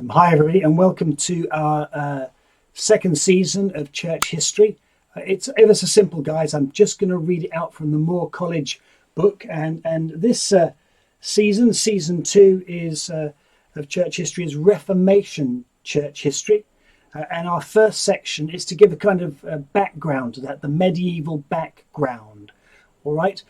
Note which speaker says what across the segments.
Speaker 1: Hi everybody and welcome to our second season of Church History. It's ever so simple, guys. I'm just going to read it out from the Moore College book, and this season 2 is of Church History is Reformation Church History, and our first section is to give a kind of background to that, the medieval background. All right,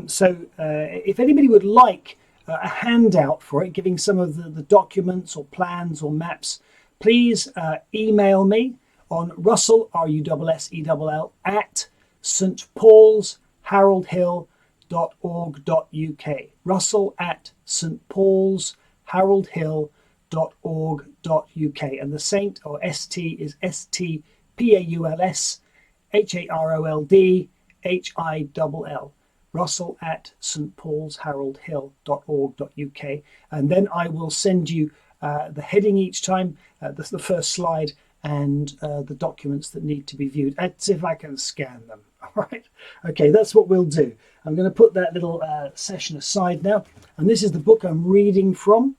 Speaker 1: so if anybody would like a handout for it, giving some of the documents or plans or maps, please email me on Russell, RUSSELL, at stpaulsharoldhill.org.uk. Russell at stpaulsharoldhill.org.uk. And the saint, or ST, is STPAULSHAROLDHILL. Russell at stpaulsharoldhill.org.uk, and then I will send you the heading each time, the first slide, and the documents that need to be viewed. Let's see if I can scan them. All right, okay, that's what we'll do. I'm going to put that little session aside now, and this is the book I'm reading from.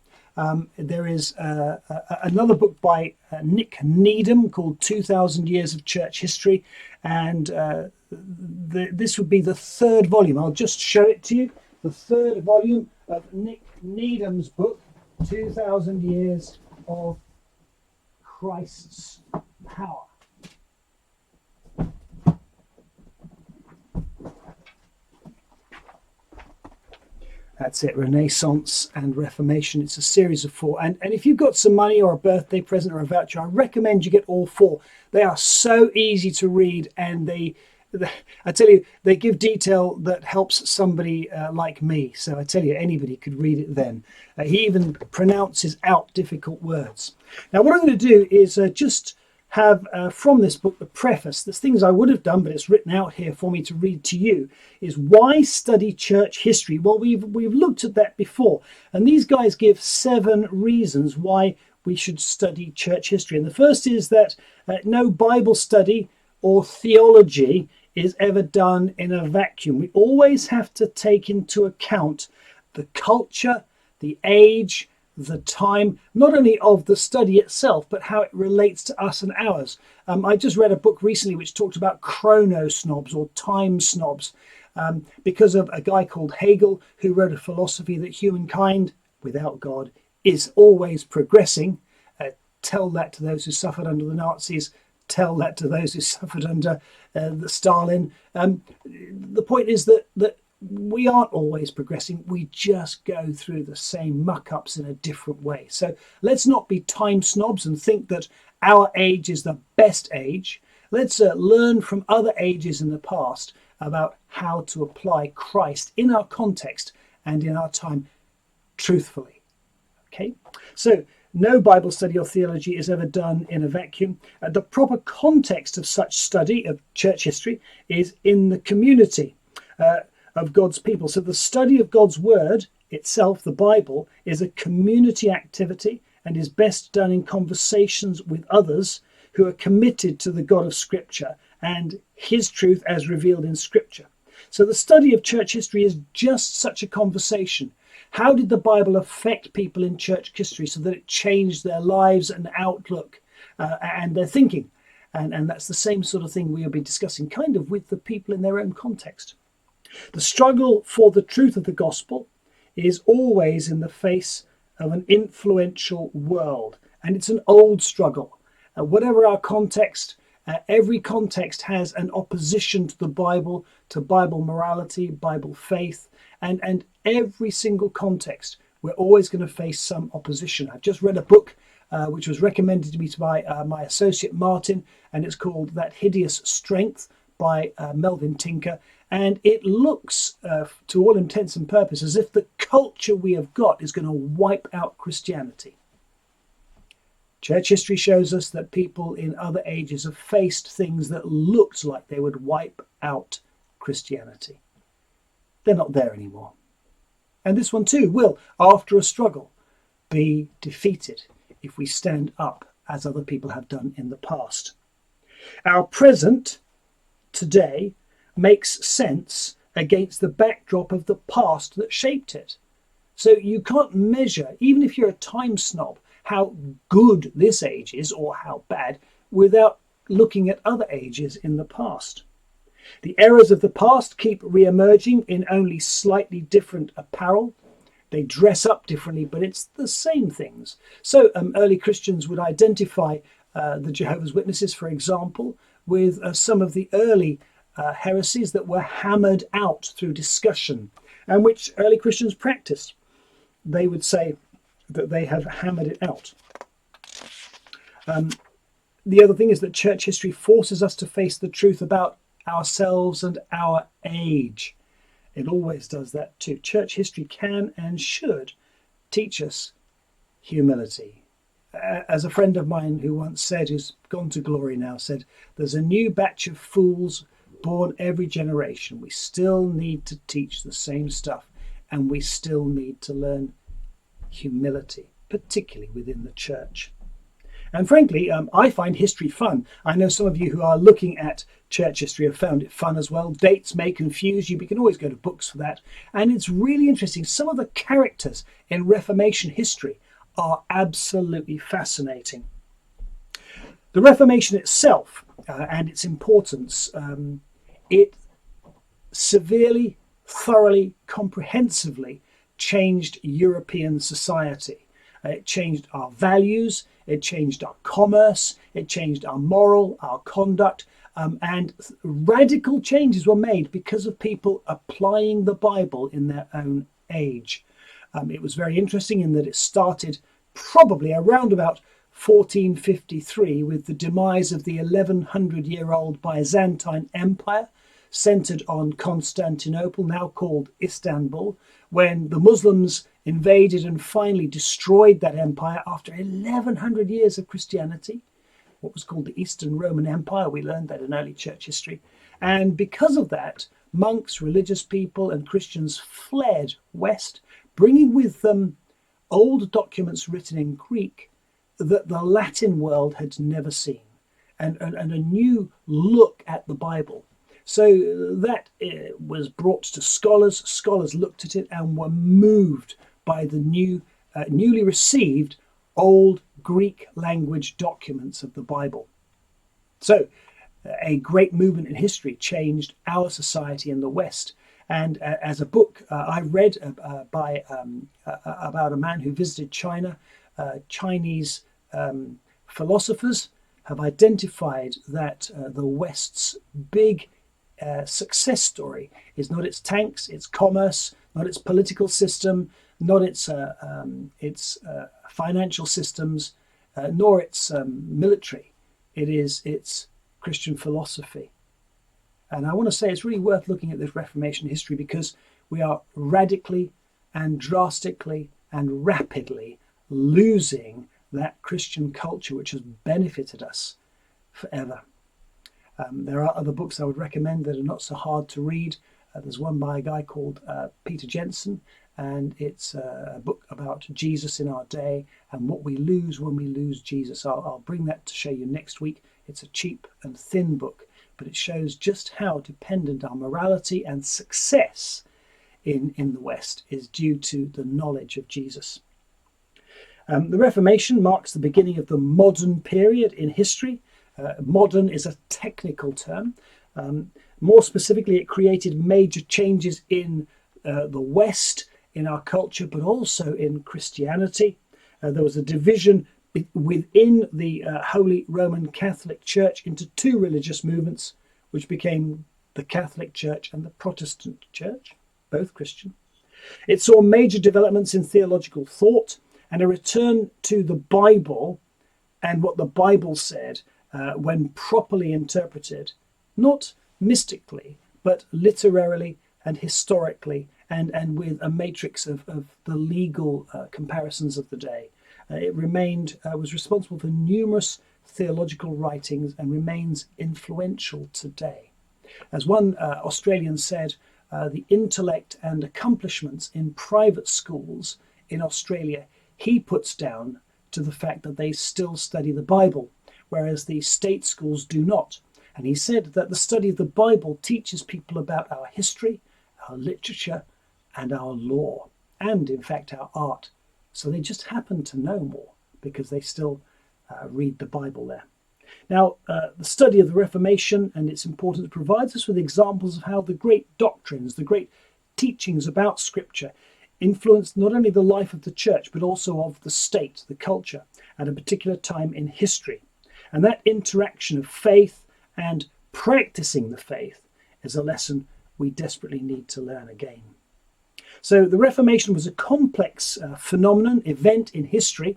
Speaker 1: There is another book by Nick Needham called 2000 Years of Church History, and this would be the third volume. I'll just show it to you. The third volume of Nick Needham's book, 2000 Years of Christ's Power. That's it, Renaissance and Reformation. It's a series of 4. And if you've got some money or a birthday present or a voucher, I recommend you get all 4. They are so easy to read, and I tell you, they give detail that helps somebody like me. So I tell you, anybody could read it then. He even pronounces out difficult words. Now, what I'm going to do is just have from this book the preface. There's things I would have done, but it's written out here for me to read to you. Is why study church history? Well, we've looked at that before, and these guys give 7 reasons why we should study church history. And the first is that no Bible study or theology is ever done in a vacuum. We always have to take into account the culture, the age, the time, not only of the study itself, but how it relates to us and ours. I just read a book recently which talked about chrono snobs or time snobs, because of a guy called Hegel, who wrote a philosophy that humankind, without God, is always progressing. Tell that to those who suffered under the Nazis. Tell that to those who suffered under the Stalin. The point is that we aren't always progressing. We just go through the same muck-ups in a different way. So let's not be time snobs and think that our age is the best age. Let's learn from other ages in the past about how to apply Christ in our context and in our time truthfully. Okay, so no Bible study or theology is ever done in a vacuum. The proper context of such study of church history is in the community of God's people. So the study of God's word itself, the Bible, is a community activity and is best done in conversations with others who are committed to the God of Scripture and his truth as revealed in Scripture. So the study of church history is just such a conversation. How did the Bible affect people in church history so that it changed their lives and outlook and their thinking? And that's the same sort of thing we'll be discussing kind of with the people in their own context. The struggle for the truth of the gospel is always in the face of an influential world, and it's an old struggle. Whatever our context, every context has an opposition to the Bible, to Bible morality, Bible faith, and every single context, we're always going to face some opposition. I've just read a book which was recommended to me by my associate Martin, and it's called That Hideous Strength by Melvin Tinker. And it looks, to all intents and purposes, as if the culture we have got is going to wipe out Christianity. Church history shows us that people in other ages have faced things that looked like they would wipe out Christianity. They're not there anymore. And this one too will, after a struggle, be defeated if we stand up as other people have done in the past. Our present, today, makes sense against the backdrop of the past that shaped it. So you can't measure, even if you're a time snob, how good this age is or how bad without looking at other ages in the past. The errors of the past keep re-emerging in only slightly different apparel. They dress up differently, but it's the same things. So early Christians would identify the Jehovah's Witnesses, for example, with some of the early heresies that were hammered out through discussion and which early Christians practiced. They would say that they have hammered it out. The other thing is that church history forces us to face the truth about ourselves and our age. It always does that too. Church history can and should teach us humility. As a friend of mine who once said, who's gone to glory now, said, there's a new batch of fools born every generation. We still need to teach the same stuff, and we still need to learn humility, particularly within the church. And frankly, I find history fun. I know some of you who are looking at church history have found it fun as well. Dates may confuse you, but you can always go to books for that. And it's really interesting. Some of the characters in Reformation history are absolutely fascinating. The Reformation itself and its importance, it severely, thoroughly, comprehensively changed European society. It changed our values, it changed our commerce, it changed our moral, our conduct, and radical changes were made because of people applying the Bible in their own age. It was very interesting in that it started probably around about 1453 with the demise of the 1100-year-old Byzantine Empire, centered on Constantinople, now called Istanbul, when the Muslims invaded and finally destroyed that empire after 1100 years of Christianity, what was called the Eastern Roman Empire. We learned that in early church history. And because of that, monks, religious people, and Christians fled west, bringing with them old documents written in Greek that the Latin world had never seen, and a new look at the Bible. So that was brought to scholars. Scholars looked at it and were moved by the newly received old Greek language documents of the Bible. So a great movement in history changed our society in the West. And as a book I read about a man who visited China, Chinese philosophers have identified that the West's big success story is not its tanks, its commerce, not its political system, not its financial systems, nor its military. It is its Christian philosophy. And I want to say it's really worth looking at this Reformation history because we are radically and drastically and rapidly losing that Christian culture which has benefited us forever. There are other books I would recommend that are not so hard to read. There's one by a guy called Peter Jensen, and it's a book about Jesus in our day and what we lose when we lose Jesus. I'll bring that to show you next week. It's a cheap and thin book, but it shows just how dependent our morality and success in the West is due to the knowledge of Jesus. The Reformation marks the beginning of the modern period in history. Modern is a technical term. More specifically, it created major changes in the West, in our culture, but also in Christianity. There was a division within the Holy Roman Catholic Church into two religious movements, which became the Catholic Church and the Protestant Church, both Christian. It saw major developments in theological thought and a return to the Bible and what the Bible said when properly interpreted, not mystically, but literarily and historically, and with a matrix of the legal comparisons of the day. It was responsible for numerous theological writings and remains influential today. As one Australian said, the intellect and accomplishments in private schools in Australia, he puts down to the fact that they still study the Bible, whereas the state schools do not. And he said that the study of the Bible teaches people about our history, our literature, and our law, and in fact our art. So they just happen to know more because they still read the Bible there. Now, the study of the Reformation and its importance provides us with examples of how the great doctrines, the great teachings about Scripture, influenced not only the life of the church, but also of the state, the culture, at a particular time in history. And that interaction of faith and practicing the faith is a lesson we desperately need to learn again. So the Reformation was a complex phenomenon, event in history.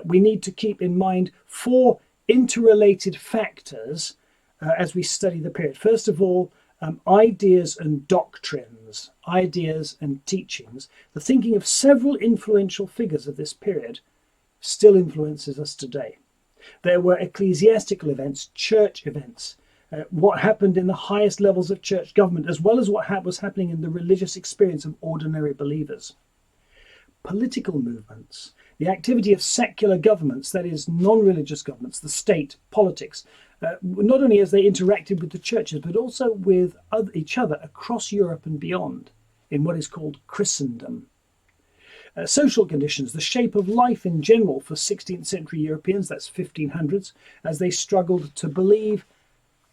Speaker 1: We need to keep in mind four interrelated factors as we study the period. First of all, ideas and doctrines, ideas and teachings. The thinking of several influential figures of this period still influences us today. There were ecclesiastical events, church events, what happened in the highest levels of church government, as well as what was happening in the religious experience of ordinary believers. Political movements, the activity of secular governments, that is, non-religious governments, the state, politics, not only as they interacted with the churches, but also with each other across Europe and beyond, in what is called Christendom. Social conditions, the shape of life in general for 16th century Europeans, that's 1500s, as they struggled to believe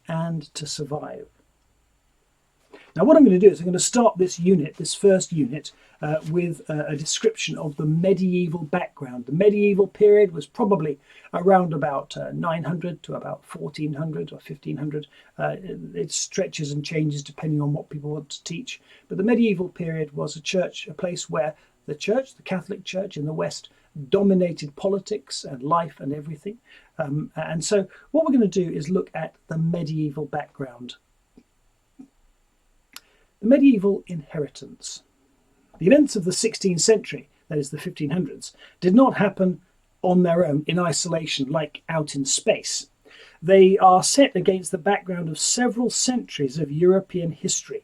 Speaker 1: and to survive. Now what I'm going to do is I'm going to start this unit, this first unit, with a description of the medieval background. The medieval period was probably around about 900 to about 1400 or 1500. It stretches and changes depending on what people want to teach. But the medieval period was a place where the church, the Catholic Church in the West, dominated politics and life and everything. And so what we're going to do is look at the medieval background. The medieval inheritance. The events of the 16th century, that is the 1500s, did not happen on their own in isolation like out in space. They are set against the background of several centuries of European history.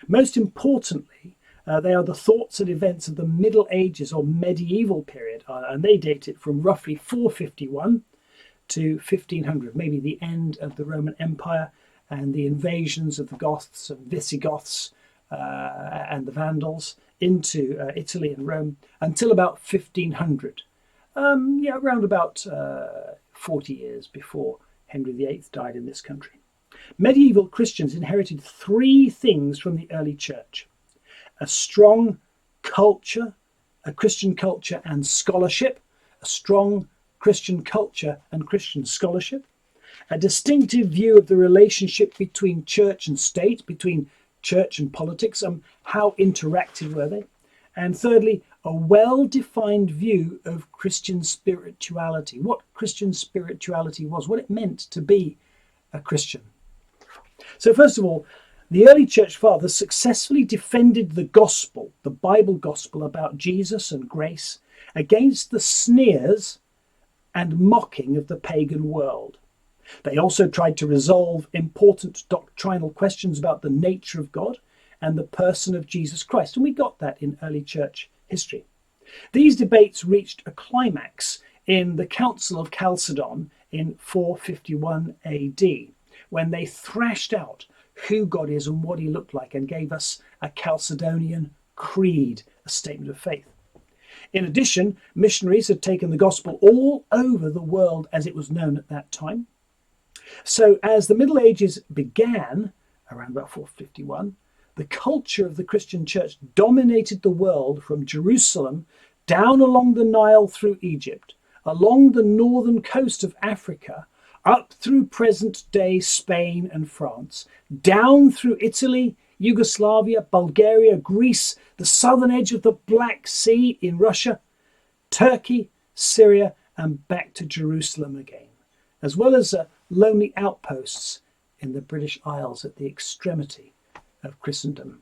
Speaker 1: Most importantly, they are the thoughts and events of the Middle Ages or medieval period, and they date it from roughly 451 to 1500, maybe the end of the Roman Empire and the invasions of the Goths and Visigoths and the Vandals into Italy and Rome until about 1500. Around about 40 years before Henry VIII died in this country. Medieval Christians inherited three things from the early church: a strong culture, a Christian culture and scholarship, a strong Christian culture and Christian scholarship, a distinctive view of the relationship between church and state, between church and politics, how interactive were they, and thirdly, a well-defined view of Christian spirituality, what Christian spirituality was, what it meant to be a Christian. So first of all, the early church fathers successfully defended the gospel, the Bible gospel about Jesus and grace, against the sneers and mocking of the pagan world. They also tried to resolve important doctrinal questions about the nature of God and the person of Jesus Christ, and we got that in early church history. These debates reached a climax in the Council of Chalcedon in 451 AD, when they thrashed out who God is and what he looked like and gave us a Chalcedonian creed, a statement of faith. In addition, missionaries had taken the gospel all over the world as it was known at that time. So as the Middle Ages began, around about 451, the culture of the Christian church dominated the world from Jerusalem down along the Nile through Egypt, along the northern coast of Africa, up through present-day Spain and France, down through Italy, Yugoslavia, Bulgaria, Greece, the southern edge of the Black Sea in Russia, Turkey, Syria, and back to Jerusalem again, as well as lonely outposts in the British Isles at the extremity of Christendom.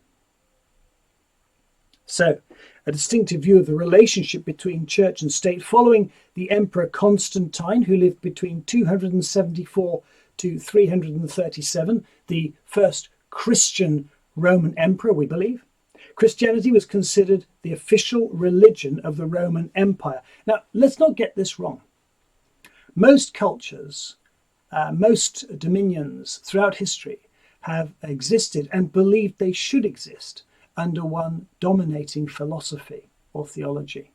Speaker 1: So, a distinctive view of the relationship between church and state following the Emperor Constantine, who lived between 274 to 337, the first Christian Roman emperor, we believe. Christianity was considered the official religion of the Roman Empire. Now, let's not get this wrong. Most cultures, most dominions throughout history have existed and believed they should exist under one dominating philosophy or theology.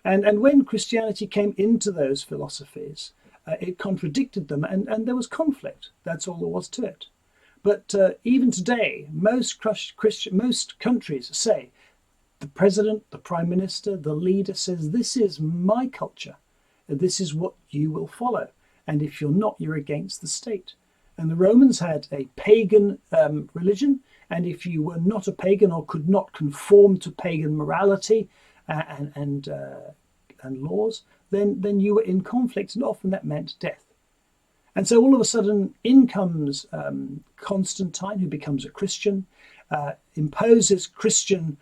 Speaker 1: And when Christianity came into those philosophies, it contradicted them, and there was conflict. That's all there was to it. But even today, most countries say the president, the prime minister, the leader says, this is my culture. This is what you will follow. And if you're not, you're against the state. And the Romans had a pagan religion. And if you were not a pagan or could not conform to pagan morality and laws, then you were in conflict. And often that meant death. And so all of a sudden, in comes Constantine, who becomes a Christian, imposes Christian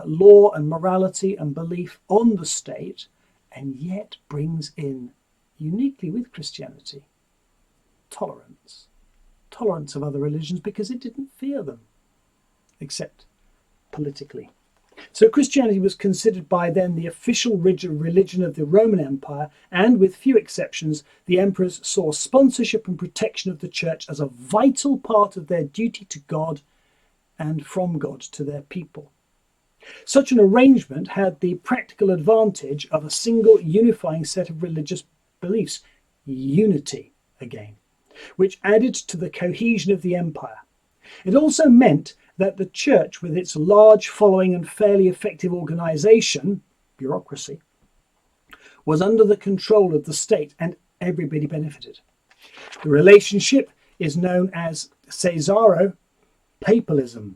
Speaker 1: law and morality and belief on the state, and yet brings in, uniquely with Christianity, tolerance. Tolerance of other religions because it didn't fear them, except politically. So Christianity was considered by then the official religion of the Roman Empire, and with few exceptions, the emperors saw sponsorship and protection of the church as a vital part of their duty to God and from God to their people. Such an arrangement had the practical advantage of a single unifying set of religious beliefs, unity again, which added to the cohesion of the empire. It also meant that the church, with its large following and fairly effective organisation, bureaucracy, was under the control of the state, and everybody benefited. The relationship is known as Caesaro-papalism.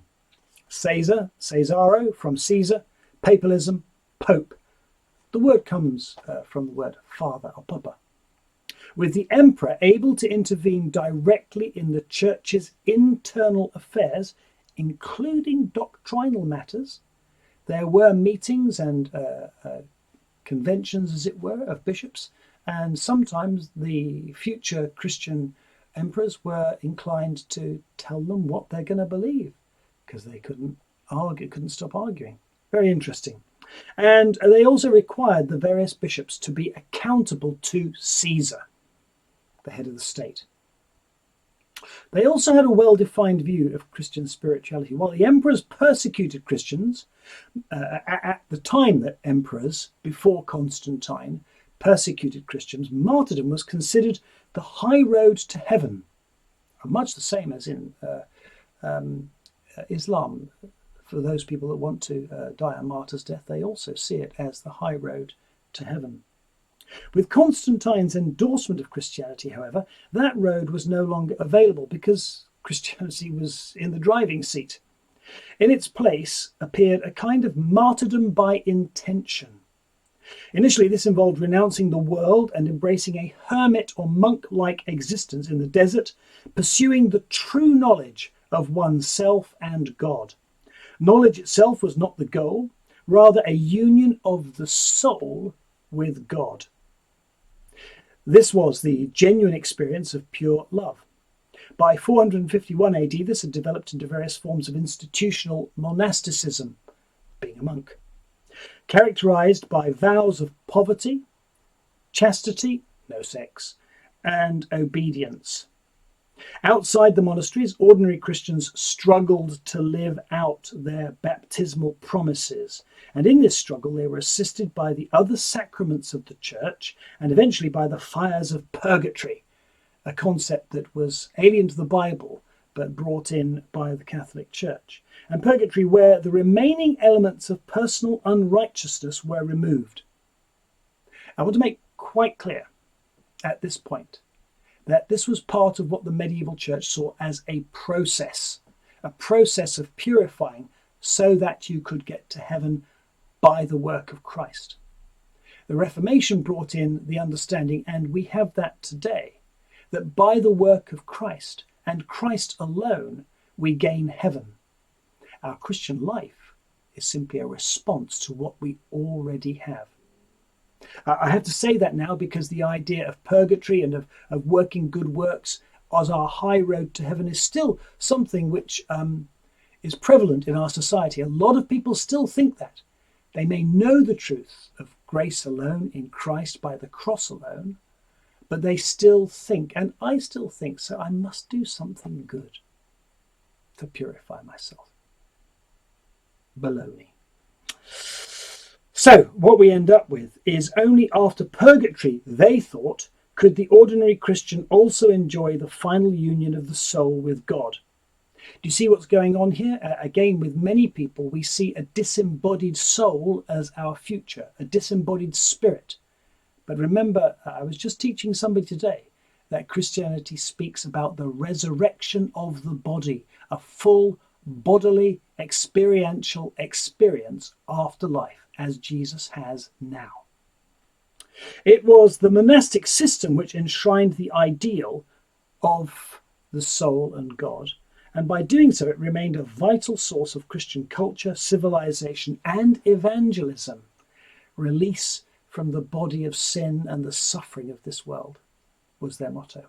Speaker 1: Caesar, Caesaro, from Caesar, papalism, pope. The word comes from the word father or papa. With the emperor able to intervene directly in the church's internal affairs, including doctrinal matters. There were meetings and conventions, as it were, of bishops, and sometimes the future Christian emperors were inclined to tell them what they're going to believe, because they couldn't stop arguing. Very interesting. And they also required the various bishops to be accountable to Caesar, the head of the state. They also had a well-defined view of Christian spirituality. While the emperors persecuted Christians, at the time that emperors, before Constantine, persecuted Christians, martyrdom was considered the high road to heaven, much the same as in Islam. For those people that want to die a martyr's death, they also see it as the high road to heaven. With Constantine's endorsement of Christianity, however, that road was no longer available because Christianity was in the driving seat. In its place appeared a kind of martyrdom by intention. Initially, this involved renouncing the world and embracing a hermit or monk-like existence in the desert, pursuing the true knowledge of oneself and God. Knowledge itself was not the goal, rather a union of the soul with God. This was the genuine experience of pure love. By 451 AD, this had developed into various forms of institutional monasticism, being a monk, characterized by vows of poverty, chastity, no sex, and obedience. Outside the monasteries, ordinary Christians struggled to live out their baptismal promises. And in this struggle, they were assisted by the other sacraments of the church and eventually by the fires of purgatory, a concept that was alien to the Bible but brought in by the Catholic Church. And purgatory, where the remaining elements of personal unrighteousness were removed. I want to make quite clear at this point that this was part of what the medieval church saw as a process of purifying so that you could get to heaven by the work of Christ. The Reformation brought in the understanding, and we have that today, that by the work of Christ and Christ alone, we gain heaven. Our Christian life is simply a response to what we already have. I have to say that now because the idea of purgatory and of working good works as our high road to heaven is still something which is prevalent in our society. A lot of people still think that. They may know the truth of grace alone in Christ by the cross alone, but they still think, and I still think, so I must do something good to purify myself. Baloney. So what we end up with is only after purgatory, they thought, could the ordinary Christian also enjoy the final union of the soul with God. Do you see what's going on here? Again, with many people, we see a disembodied soul as our future, a disembodied spirit. But remember, I was just teaching somebody today that Christianity speaks about the resurrection of the body, a full bodily experiential experience after life, as Jesus has now. It was the monastic system which enshrined the ideal of the soul and God, and by doing so it remained a vital source of Christian culture, civilization and evangelism. Release from the body of sin and the suffering of this world was their motto.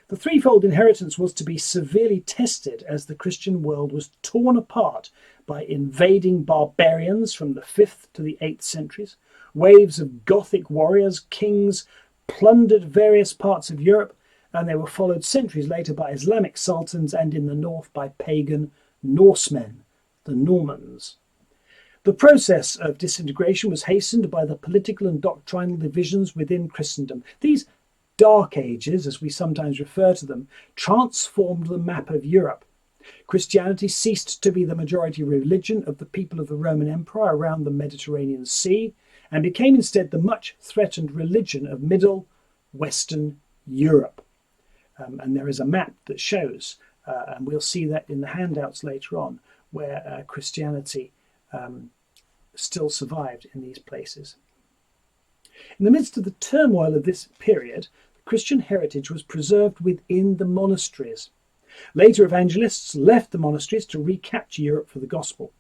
Speaker 1: The threefold inheritance was to be severely tested as the Christian world was torn apart by invading barbarians from the 5th to the 8th centuries. Waves of Gothic warriors, kings plundered various parts of Europe, and they were followed centuries later by Islamic sultans and in the north by pagan Norsemen, the Normans. The process of disintegration was hastened by the political and doctrinal divisions within Christendom. These Dark Ages, as we sometimes refer to them, transformed the map of Europe. Christianity ceased to be the majority religion of the people of the Roman Empire around the Mediterranean Sea and became instead the much threatened religion of Middle Western Europe. And there is a map that shows, and we'll see that in the handouts later on, where Christianity still survived in these places. In the midst of the turmoil of this period, Christian heritage was preserved within the monasteries. Later evangelists left the monasteries to recapture Europe for the gospel.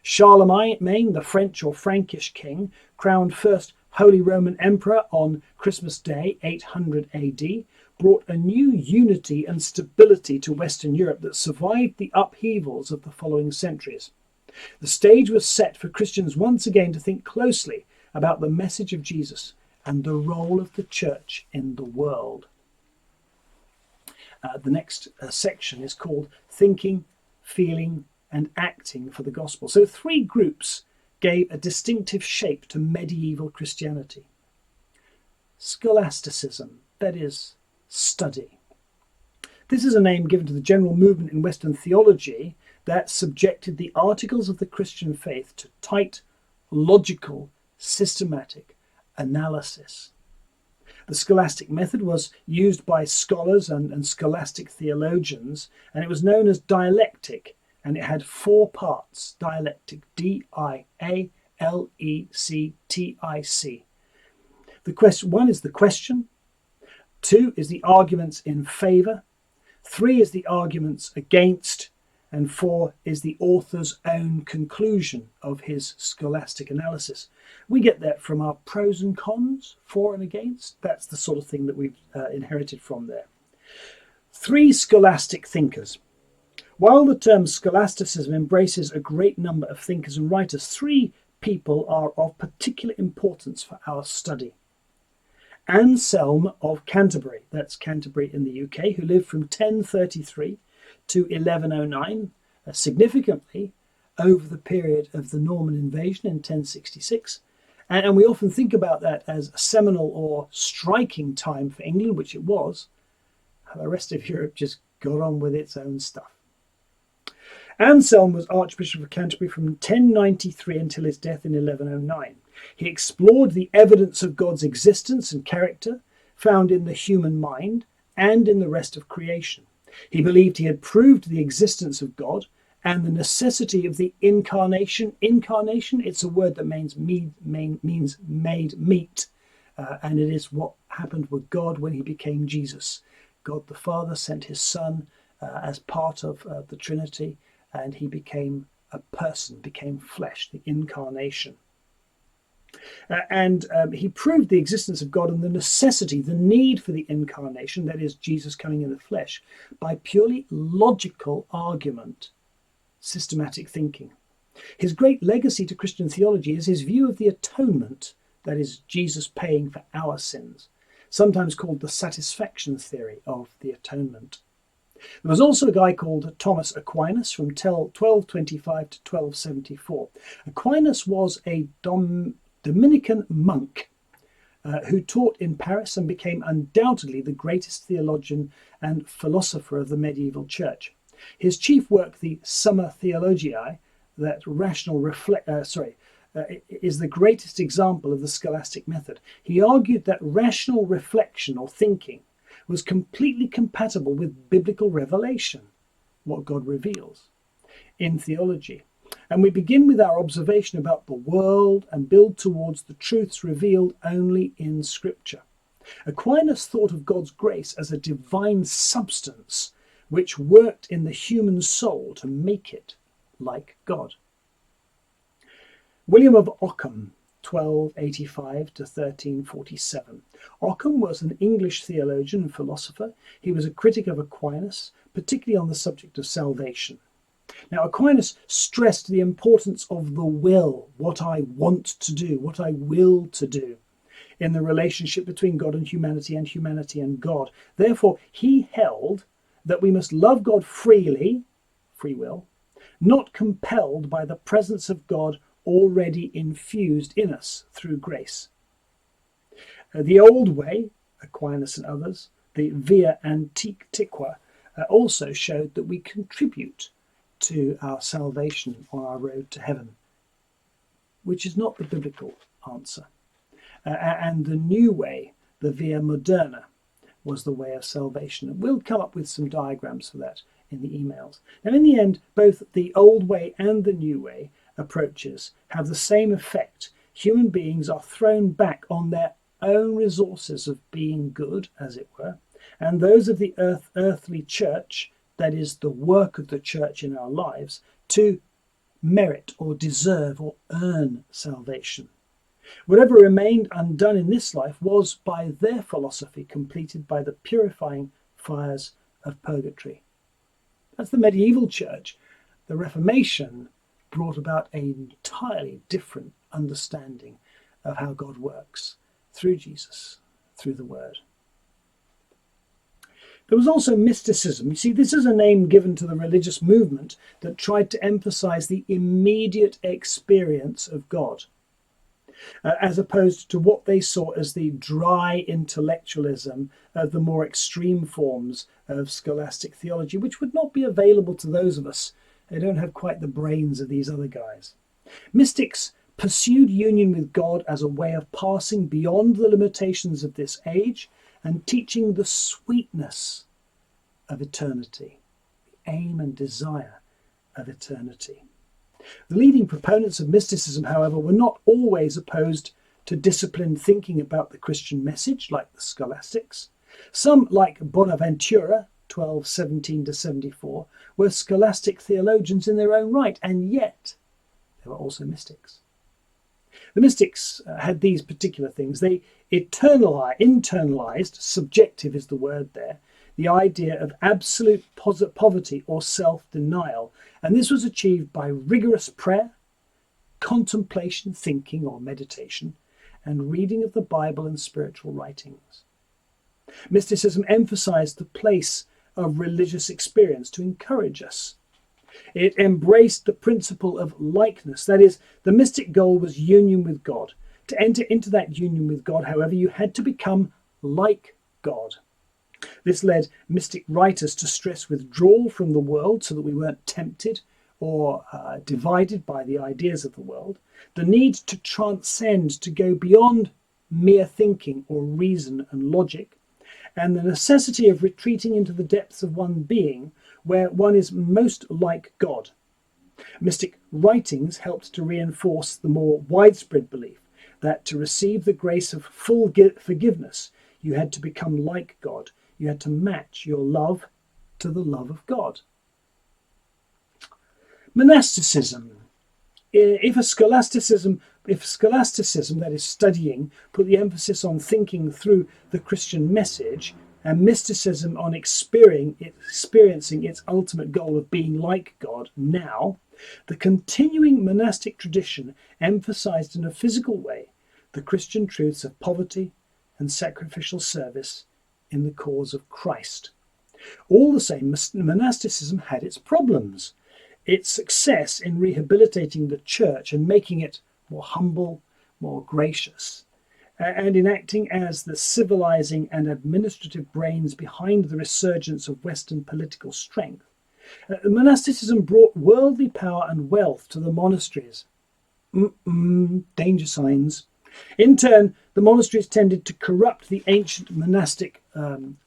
Speaker 1: Charlemagne, the French or Frankish king, crowned first Holy Roman Emperor on Christmas Day, 800 AD, brought a new unity and stability to Western Europe that survived the upheavals of the following centuries. The stage was set for Christians once again to think closely about the message of Jesus and the role of the church in the world. The next section is called Thinking, Feeling and Acting for the Gospel. So 3 groups gave a distinctive shape to medieval Christianity. Scholasticism, that is, study. This is a name given to the general movement in Western theology that subjected the articles of the Christian faith to tight, logical, systematic analysis. The scholastic method was used by scholars and scholastic theologians, and it was known as dialectic, and it had 4 parts. Dialectic, D-I-A-L-E-C-T-I-C. One is the question, 2 is the arguments in favour, 3 is the arguments against, and 4 is the author's own conclusion of his scholastic analysis. We get that from our pros and cons, for and against. That's the sort of thing that we've inherited from there. 3 scholastic thinkers. While the term scholasticism embraces a great number of thinkers and writers, 3 people are of particular importance for our study. Anselm of Canterbury, that's Canterbury in the UK, who lived from 1033 to 1109, significantly over the period of the Norman invasion in 1066. And we often think about that as a seminal or striking time for England, which it was. The rest of Europe just got on with its own stuff. Anselm was Archbishop of Canterbury from 1093 until his death in 1109. He explored the evidence of God's existence and character found in the human mind and in the rest of creation. He believed he had proved the existence of God and the necessity of the incarnation. Incarnation, it's a word that means made meat, and it is what happened with God when he became Jesus. God the Father sent his Son as part of the Trinity, and he became a person, became flesh, the incarnation. And he proved the existence of God and the necessity, the need for the incarnation, that is, Jesus coming in the flesh, by purely logical argument, systematic thinking. His great legacy to Christian theology is his view of the atonement, that is, Jesus paying for our sins, sometimes called the satisfaction theory of the atonement. There was also a guy called Thomas Aquinas from 1225 to 1274. Aquinas was a Dominican monk who taught in Paris and became undoubtedly the greatest theologian and philosopher of the medieval church. His chief work, the Summa Theologiae, is the greatest example of the scholastic method. He argued that rational reflection or thinking was completely compatible with biblical revelation, what God reveals in theology. And we begin with our observation about the world and build towards the truths revealed only in Scripture. Aquinas thought of God's grace as a divine substance which worked in the human soul to make it like God. William of Ockham, 1285 to 1347. Ockham was an English theologian and philosopher. He was a critic of Aquinas, particularly on the subject of salvation. Now, Aquinas stressed the importance of the will, what I want to do, what I will to do, in the relationship between God and humanity and God. Therefore, he held that we must love God freely, free will, not compelled by the presence of God already infused in us through grace. The old way, Aquinas and others, the Via Antiqua, also showed that we contribute to our salvation on our road to heaven, which is not the biblical answer. And the new way, the Via Moderna, was the way of salvation. And we'll come up with some diagrams for that in the emails. Now, in the end, both the old way and the new way approaches have the same effect. Human beings are thrown back on their own resources of being good, as it were, and those of the earthly church, that is the work of the church in our lives, to merit or deserve or earn salvation. Whatever remained undone in this life was, by their philosophy, completed by the purifying fires of purgatory. That's the medieval church. The Reformation brought about an entirely different understanding of how God works through Jesus, through the Word. There was also mysticism. You see, this is a name given to the religious movement that tried to emphasize the immediate experience of God, as opposed to what they saw as the dry intellectualism of the more extreme forms of scholastic theology, which would not be available to those of us who don't have quite the brains of these other guys. Mystics pursued union with God as a way of passing beyond the limitations of this age and teaching the sweetness of eternity, the aim and desire of eternity. The leading proponents of mysticism, however, were not always opposed to disciplined thinking about the Christian message, like the scholastics. Some, like Bonaventura, 1217 to 74, were scholastic theologians in their own right, and yet they were also mystics. The mystics had these particular things. They internalized, subjective is the word there, the idea of absolute poverty or self-denial. And this was achieved by rigorous prayer, contemplation, thinking or meditation, and reading of the Bible and spiritual writings. Mysticism emphasized the place of religious experience to encourage us. It embraced the principle of likeness. That is, the mystic goal was union with God. To enter into that union with God, however, you had to become like God. This led mystic writers to stress withdrawal from the world so that we weren't tempted or divided by the ideas of the world, the need to transcend, to go beyond mere thinking or reason and logic, and the necessity of retreating into the depths of one being where one is most like God. Mystic writings helped to reinforce the more widespread belief that to receive the grace of full forgiveness, you had to become like God. You had to match your love to the love of God. Monasticism. If scholasticism, that is studying, put the emphasis on thinking through the Christian message, and mysticism on experiencing its ultimate goal of being like God now, the continuing monastic tradition emphasized in a physical way the Christian truths of poverty and sacrificial service in the cause of Christ. All the same, monasticism had its problems. Its success in rehabilitating the church and making it more humble, more gracious, and in acting as the civilizing and administrative brains behind the resurgence of Western political strength. Monasticism brought worldly power and wealth to the monasteries. Danger signs. In turn, the monasteries tended to corrupt the ancient monastic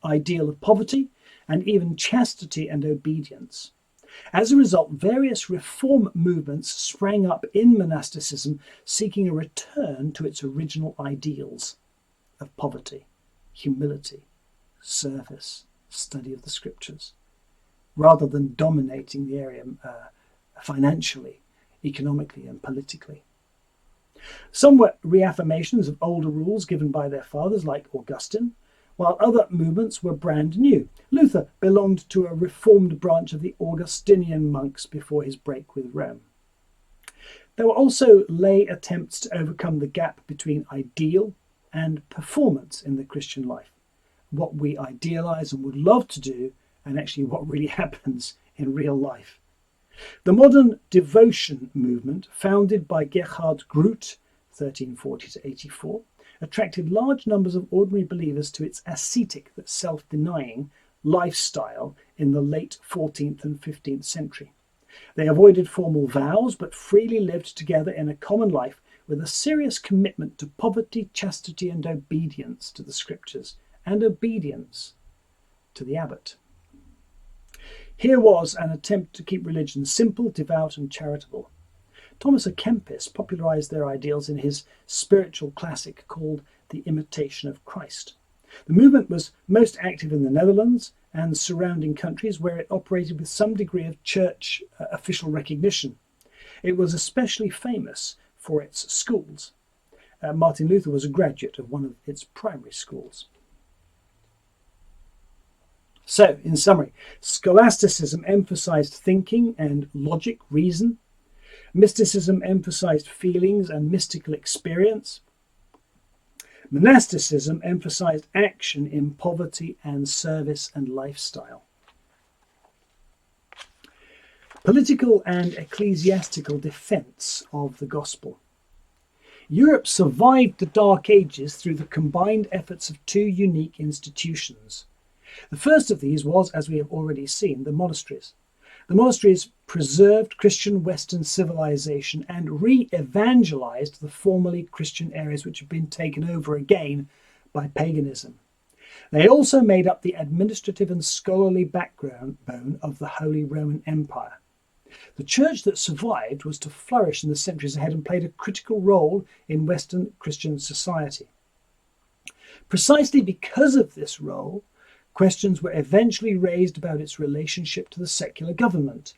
Speaker 1: ideal of poverty and even chastity and obedience. As a result, various reform movements sprang up in monasticism seeking a return to its original ideals of poverty, humility, service, study of the scriptures, rather than dominating the area financially, economically, and politically. Some were reaffirmations of older rules given by their fathers, like Augustine, while other movements were brand new. Luther belonged to a reformed branch of the Augustinian monks before his break with Rome. There were also lay attempts to overcome the gap between ideal and performance in the Christian life, what we idealize and would love to do, and actually what really happens in real life. The modern devotion movement, founded by Gerhard Groot, 1340 to 84, attracted large numbers of ordinary believers to its ascetic, that self-denying, lifestyle in the late 14th and 15th century. They avoided formal vows, but freely lived together in a common life with a serious commitment to poverty, chastity, and obedience to the scriptures, and obedience to the abbot. Here was an attempt to keep religion simple, devout, and charitable. Thomas à Kempis popularized their ideals in his spiritual classic called The Imitation of Christ. The movement was most active in the Netherlands and surrounding countries, where it operated with some degree of church official recognition. It was especially famous for its schools. Martin Luther was a graduate of one of its primary schools. So, in summary, scholasticism emphasized thinking and logic, reason. Mysticism emphasized feelings and mystical experience. Monasticism emphasized action in poverty and service and lifestyle. Political and ecclesiastical defense of the gospel. Europe survived the Dark Ages through the combined efforts of two unique institutions. The first of these was, as we have already seen, the monasteries. The monasteries preserved Christian Western civilization and re-evangelized the formerly Christian areas which had been taken over again by paganism. They also made up the administrative and scholarly backbone of the Holy Roman Empire. The church that survived was to flourish in the centuries ahead and played a critical role in Western Christian society. Precisely because of this role, questions were eventually raised about its relationship to the secular government.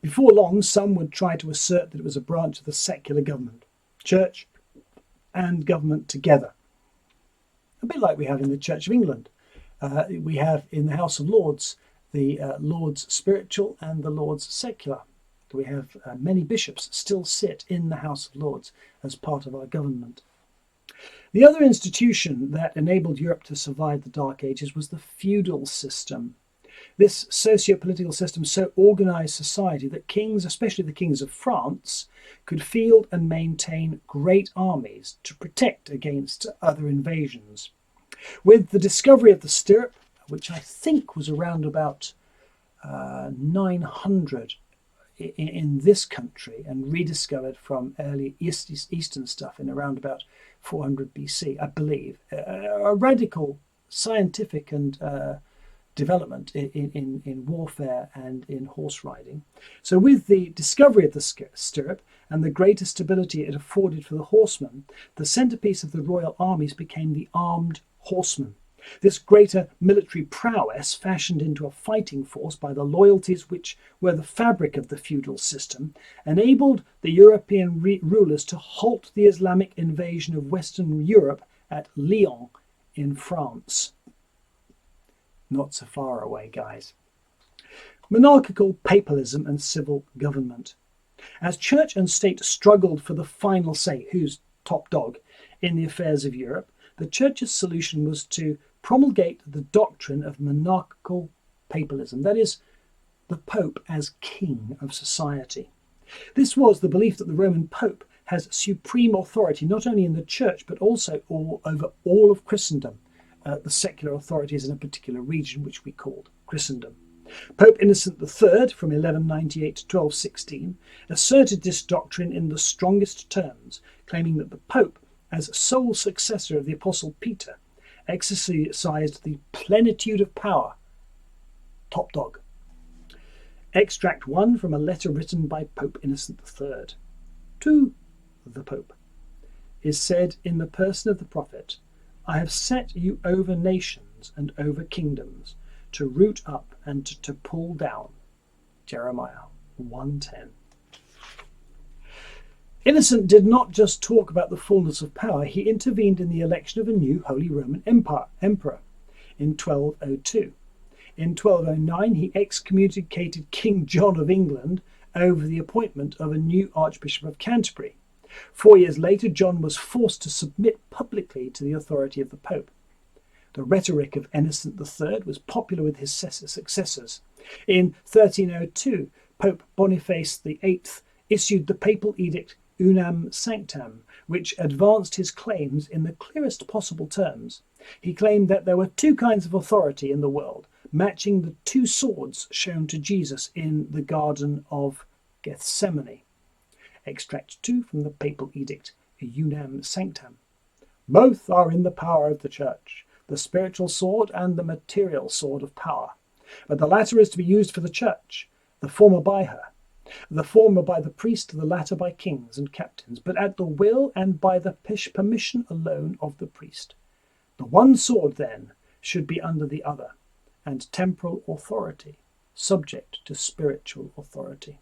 Speaker 1: Before long, some would try to assert that it was a branch of the secular government, church and government together. A bit like we have in the Church of England. We have in the House of Lords the Lords spiritual and the Lords secular. We have many bishops still sit in the House of Lords as part of our government. The other institution that enabled Europe to survive the Dark Ages was the feudal system. This socio-political system so organized society that kings, especially the kings of France, could field and maintain great armies to protect against other invasions. With the discovery of the stirrup, which I think was around about 900 in this country and rediscovered from early Eastern stuff in around about 400 BC, I believe, a radical scientific and development in warfare and in horse riding. So with the discovery of the stirrup and the greater stability it afforded for the horseman, the centerpiece of the royal armies became the armed horseman. This greater military prowess, fashioned into a fighting force by the loyalties which were the fabric of the feudal system, enabled the European rulers to halt the Islamic invasion of Western Europe at Lyon in France. Not so far away, guys. Monarchical papalism and civil government. As church and state struggled for the final say, who's top dog, in the affairs of Europe, the church's solution was to promulgate the doctrine of monarchical papalism, that is, the Pope as king of society. This was the belief that the Roman Pope has supreme authority not only in the church but also over all of Christendom, the secular authorities in a particular region which we called Christendom. Pope Innocent III, from 1198 to 1216, asserted this doctrine in the strongest terms, claiming that the Pope, as sole successor of the Apostle Peter, exercised the plenitude of power. Top dog. Extract 1 from a letter written by Pope Innocent III. To the Pope is said in the person of the prophet, I have set you over nations and over kingdoms, to root up and to pull down. Jeremiah 1:10. Innocent did not just talk about the fullness of power, he intervened in the election of a new Holy Roman Emperor in 1202. In 1209, he excommunicated King John of England over the appointment of a new Archbishop of Canterbury. 4 years later, John was forced to submit publicly to the authority of the Pope. The rhetoric of Innocent III was popular with his successors. In 1302, Pope Boniface VIII issued the papal edict Unam Sanctam, which advanced his claims in the clearest possible terms. He claimed that there were two kinds of authority in the world, matching the two swords shown to Jesus in the Garden of Gethsemane. Extract 2 from the papal edict Unam Sanctam. Both are in the power of the Church, the spiritual sword and the material sword of power. But the latter is to be used for the Church, the former by her. The former by the priest, the latter by kings and captains, but at the will and by the permission alone of the priest. The one sword, then, should be under the other, and temporal authority subject to spiritual authority.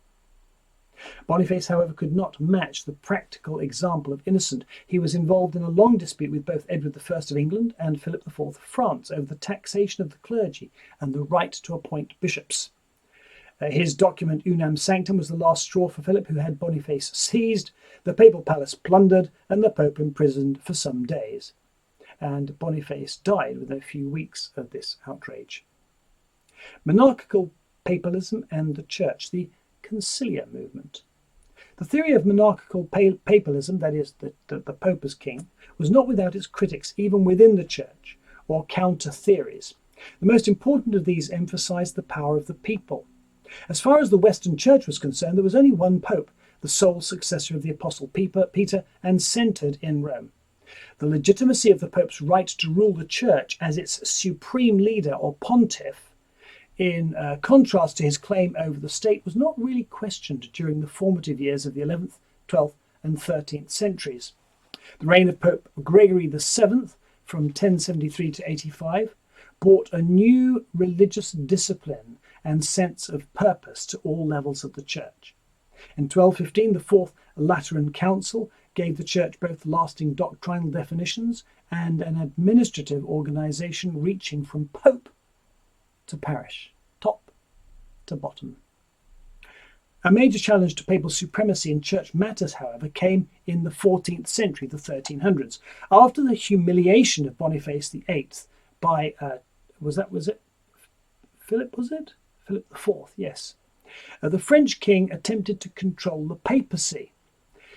Speaker 1: Boniface, however, could not match the practical example of Innocent. He was involved in a long dispute with both Edward I of England and Philip IV of France over the taxation of the clergy and the right to appoint bishops. His document Unam Sanctam was the last straw for Philip, who had Boniface seized, the papal palace plundered, and the Pope imprisoned for some days. And Boniface died within a few weeks of this outrage. Monarchical papalism and the Church, the conciliar movement. The theory of monarchical papalism, that is, the Pope as king, was not without its critics even within the Church, or counter-theories. The most important of these emphasized the power of the people. As far as the Western Church was concerned, there was only one Pope, the sole successor of the Apostle Peter, and centred in Rome. The legitimacy of the Pope's right to rule the Church as its supreme leader or pontiff, in contrast to his claim over the state, was not really questioned during the formative years of the 11th, 12th and 13th centuries. The reign of Pope Gregory VII, from 1073 to 85, brought a new religious discipline and sense of purpose to all levels of the Church. In 1215, the Fourth Lateran Council gave the Church both lasting doctrinal definitions and an administrative organisation reaching from Pope to parish, top to bottom. A major challenge to papal supremacy in church matters, however, came in the 14th century, the 1300s, after the humiliation of Boniface VIII by, Philip IV, yes. The French king attempted to control the papacy.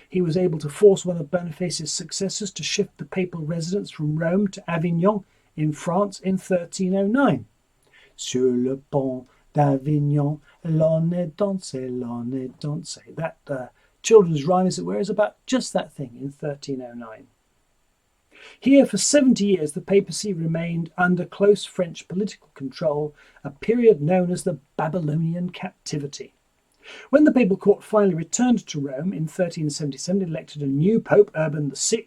Speaker 1: He was able to force one of Boniface's successors to shift the papal residence from Rome to Avignon in France in 1309. Sur le pont d'Avignon, l'on est dansé, l'on est dansé. That children's rhyme, as it were, is about just that thing in 1309. Here, for 70 years, the papacy remained under close French political control, a period known as the Babylonian captivity. When the papal court finally returned to Rome in 1377, it elected a new pope, Urban VI.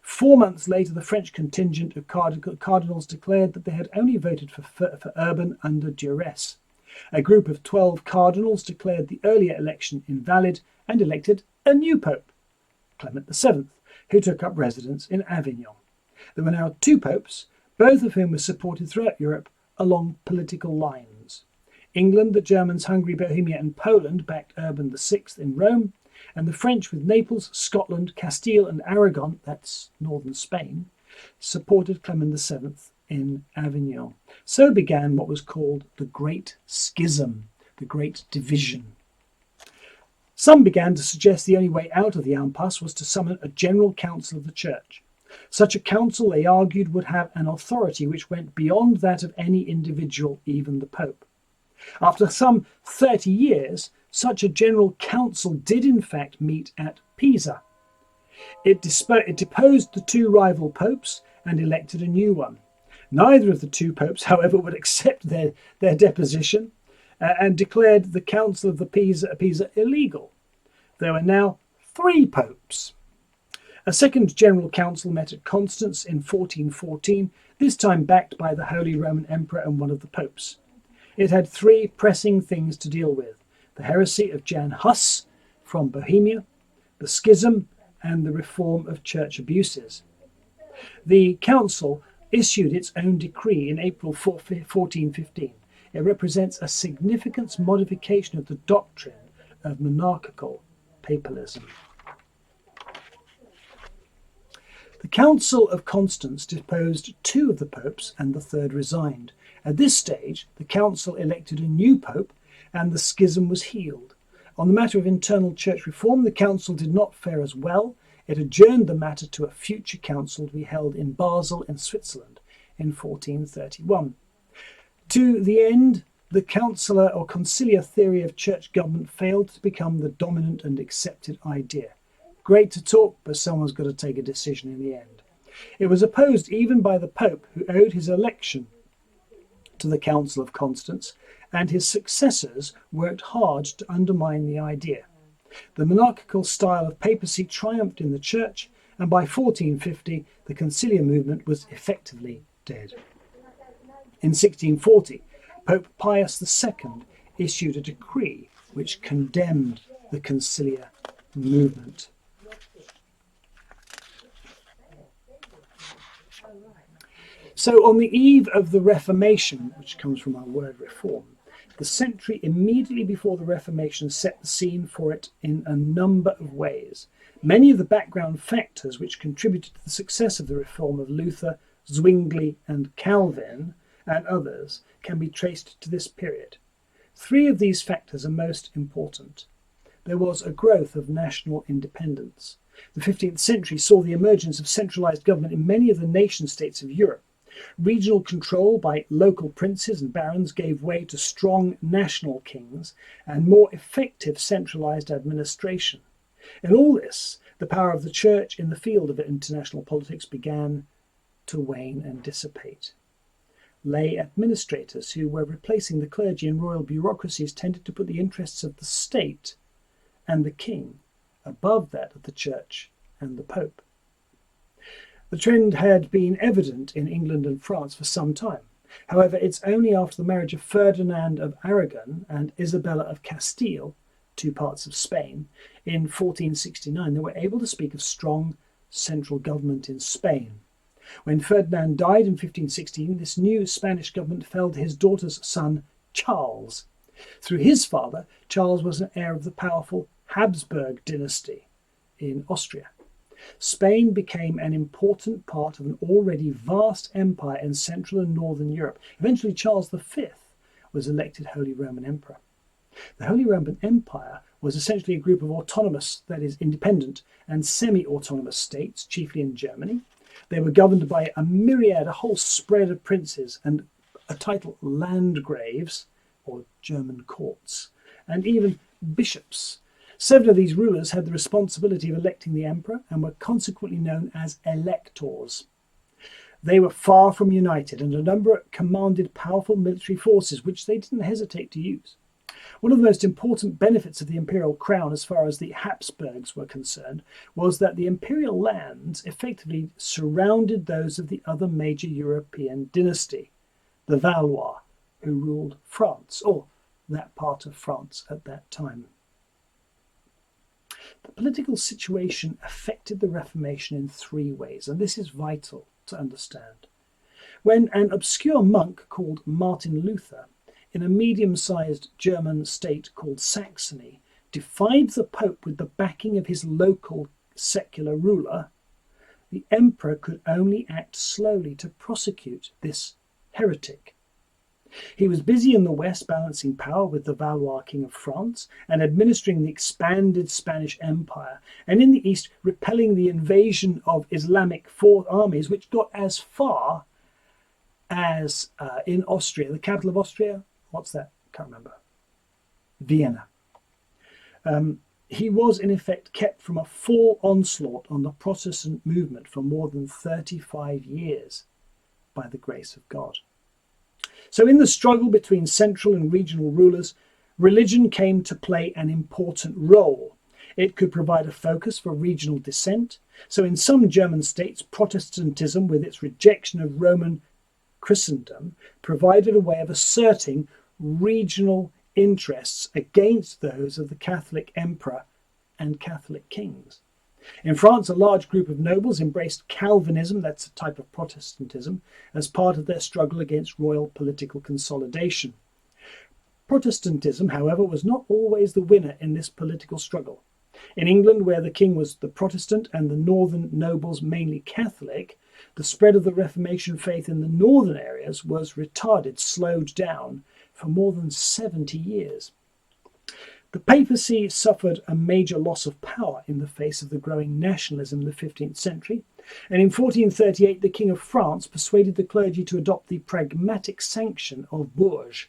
Speaker 1: 4 months later, the French contingent of cardinals declared that they had only voted for Urban under duress. A group of 12 cardinals declared the earlier election invalid and elected a new pope, Clement VII, who took up residence in Avignon. There were now 2 popes, both of whom were supported throughout Europe along political lines. England, the Germans, Hungary, Bohemia and Poland backed Urban VI in Rome, and the French with Naples, Scotland, Castile and Aragon, that's northern Spain, supported Clement VII in Avignon. So began what was called the Great Schism, the Great Division. Some began to suggest the only way out of the impasse was to summon a general council of the church. Such a council, they argued, would have an authority which went beyond that of any individual, even the Pope. After some 30 years, such a general council did in fact meet at Pisa. It deposed the two rival popes and elected a new one. Neither of the two popes, however, would accept their deposition and declared the Council of the Pisa illegal. There were now 3 popes. A second general council met at Constance in 1414, this time backed by the Holy Roman Emperor and one of the popes. It had 3 pressing things to deal with: the heresy of Jan Hus from Bohemia, the schism, and the reform of church abuses. The council issued its own decree in April 1415. It represents a significant modification of the doctrine of monarchical papalism. The Council of Constance deposed 2 of the popes and the third resigned. At this stage, the council elected a new pope and the schism was healed. On the matter of internal church reform, the council did not fare as well. It adjourned the matter to a future council to be held in Basel in Switzerland in 1431. To the end, the consular or conciliar theory of church government failed to become the dominant and accepted idea. Great to talk, but someone's got to take a decision in the end. It was opposed even by the Pope, who owed his election to the Council of Constance, and his successors worked hard to undermine the idea. The monarchical style of papacy triumphed in the church, and by 1450 the conciliar movement was effectively dead. In 1640, Pope Pius II issued a decree which condemned the conciliar movement. So on the eve of the Reformation, which comes from our word reform, the century immediately before the Reformation set the scene for it in a number of ways. Many of the background factors which contributed to the success of the reform of Luther, Zwingli and Calvin and others can be traced to this period. 3 of these factors are most important. There was a growth of national independence. The 15th century saw the emergence of centralized government in many of the nation states of Europe. Regional control by local princes and barons gave way to strong national kings and more effective centralized administration. In all this, the power of the church in the field of international politics began to wane and dissipate. Lay administrators who were replacing the clergy in royal bureaucracies tended to put the interests of the state and the king above that of the church and the pope. The trend had been evident in England and France for some time. However, it's only after the marriage of Ferdinand of Aragon and Isabella of Castile, 2 parts of Spain, in 1469 they were able to speak of strong central government in Spain. When Ferdinand died in 1516, this new Spanish government fell to his daughter's son, Charles. Through his father, Charles was an heir of the powerful Habsburg dynasty in Austria. Spain became an important part of an already vast empire in Central and Northern Europe. Eventually, Charles V was elected Holy Roman Emperor. The Holy Roman Empire was essentially a group of autonomous, that is, independent and semi-autonomous states, chiefly in Germany. They were governed by a whole spread of princes and a title landgraves, or German courts, and even bishops. 7 of these rulers had the responsibility of electing the emperor and were consequently known as electors. They were far from united, and a number commanded powerful military forces, which they didn't hesitate to use. One of the most important benefits of the imperial crown, as far as the Habsburgs were concerned, was that the imperial lands effectively surrounded those of the other major European dynasty, the Valois, who ruled France, or that part of France at that time. The political situation affected the Reformation in 3 ways, and this is vital to understand. When an obscure monk called Martin Luther, in a medium-sized German state called Saxony, defied the Pope with the backing of his local secular ruler, the emperor could only act slowly to prosecute this heretic. He was busy in the west balancing power with the Valois king of France and administering the expanded Spanish Empire, and in the east repelling the invasion of Islamic armies, which got as far as in Austria, the capital of Austria. What's that? Can't remember. Vienna. He was in effect kept from a full onslaught on the Protestant movement for more than 35 years by the grace of God. So in the struggle between central and regional rulers, religion came to play an important role. It could provide a focus for regional dissent. So in some German states, Protestantism, with its rejection of Roman Christendom, provided a way of asserting regional interests against those of the Catholic emperor and Catholic kings. In France, a large group of nobles embraced Calvinism, that's a type of Protestantism, as part of their struggle against royal political consolidation. Protestantism, however, was not always the winner in this political struggle. In England, where the king was the Protestant and the northern nobles mainly Catholic, the spread of the Reformation faith in the northern areas was retarded, slowed down for more than 70 years. The papacy suffered a major loss of power in the face of the growing nationalism in the 15th century, and in 1438 the King of France persuaded the clergy to adopt the pragmatic sanction of Bourges,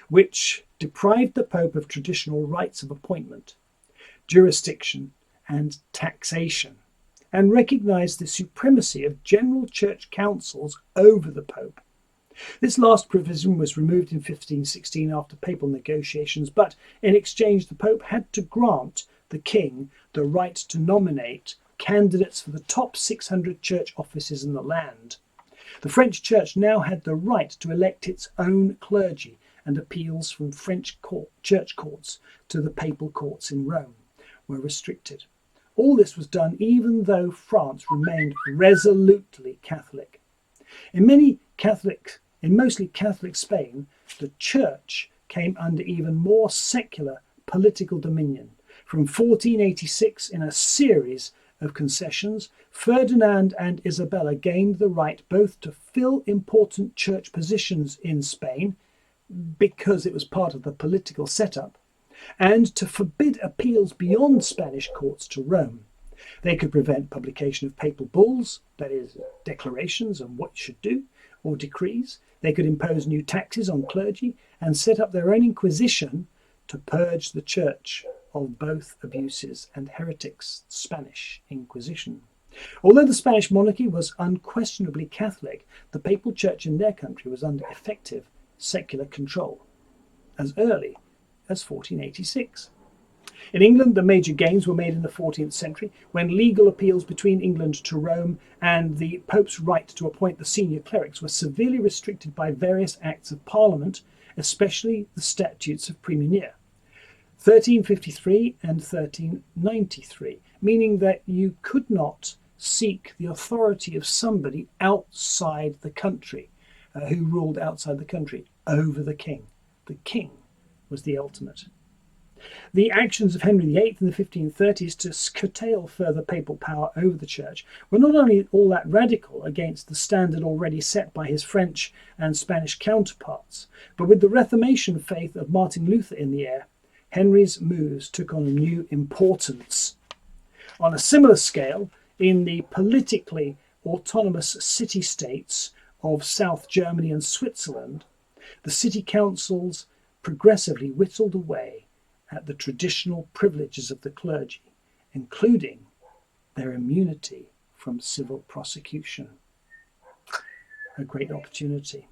Speaker 1: which deprived the Pope of traditional rights of appointment, jurisdiction and taxation, and recognised the supremacy of general church councils over the Pope. This last provision was removed in 1516 after papal negotiations, but in exchange the Pope had to grant the king the right to nominate candidates for the top 600 church offices in the land. The French church now had the right to elect its own clergy, and appeals from French church courts to the papal courts in Rome were restricted. All this was done even though France remained resolutely Catholic. In mostly Catholic Spain, the church came under even more secular political dominion. From 1486, in a series of concessions, Ferdinand and Isabella gained the right both to fill important church positions in Spain, because it was part of the political setup, and to forbid appeals beyond Spanish courts to Rome. They could prevent publication of papal bulls, that is, declarations on what you should do, or decrees. They could impose new taxes on clergy and set up their own inquisition to purge the church of both abuses and heretics, Spanish Inquisition. Although the Spanish monarchy was unquestionably Catholic, the papal church in their country was under effective secular control as early as 1486. In England, the major gains were made in the 14th century when legal appeals between England to Rome and the Pope's right to appoint the senior clerics were severely restricted by various acts of Parliament, especially the Statutes of Praemunire, 1353 and 1393, meaning that you could not seek the authority of somebody outside the country, who ruled outside the country, over the king. The king was the ultimate. The actions of Henry VIII in the 1530s to curtail further papal power over the church were not only all that radical against the standard already set by his French and Spanish counterparts, but with the Reformation faith of Martin Luther in the air, Henry's moves took on a new importance. On a similar scale, in the politically autonomous city-states of South Germany and Switzerland, the city councils progressively whittled away at the traditional privileges of the clergy, including their immunity from civil prosecution. A great opportunity.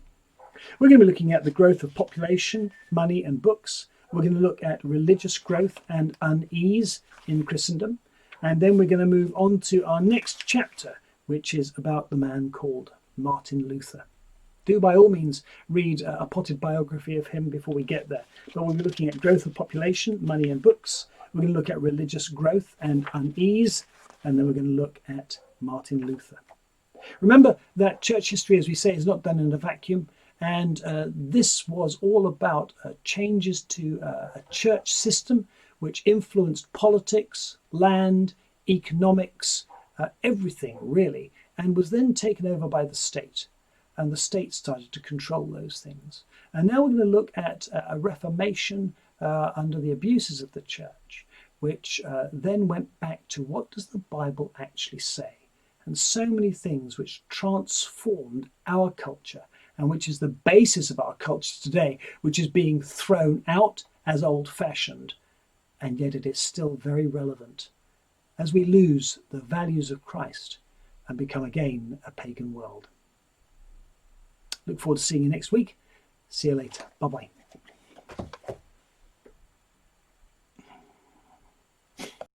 Speaker 1: We're going to be looking at the growth of population, money and books. We're going to look at religious growth and unease in Christendom. And then we're going to move on to our next chapter, which is about the man called Martin Luther. Do by all means read a potted biography of him before we get there. But we'll be looking at growth of population, money and books. We're going to look at religious growth and unease. And then we're going to look at Martin Luther. Remember that church history, as we say, is not done in a vacuum. And this was all about changes to a church system which influenced politics, land, economics, everything really, and was then taken over by the state. And the state started to control those things. And now we're going to look at a Reformation under the abuses of the church, which then went back to what does the Bible actually say? And so many things which transformed our culture and which is the basis of our culture today, which is being thrown out as old-fashioned, and yet it is still very relevant as we lose the values of Christ and become again a pagan world. Look forward to seeing you next week. See you later. Bye-bye.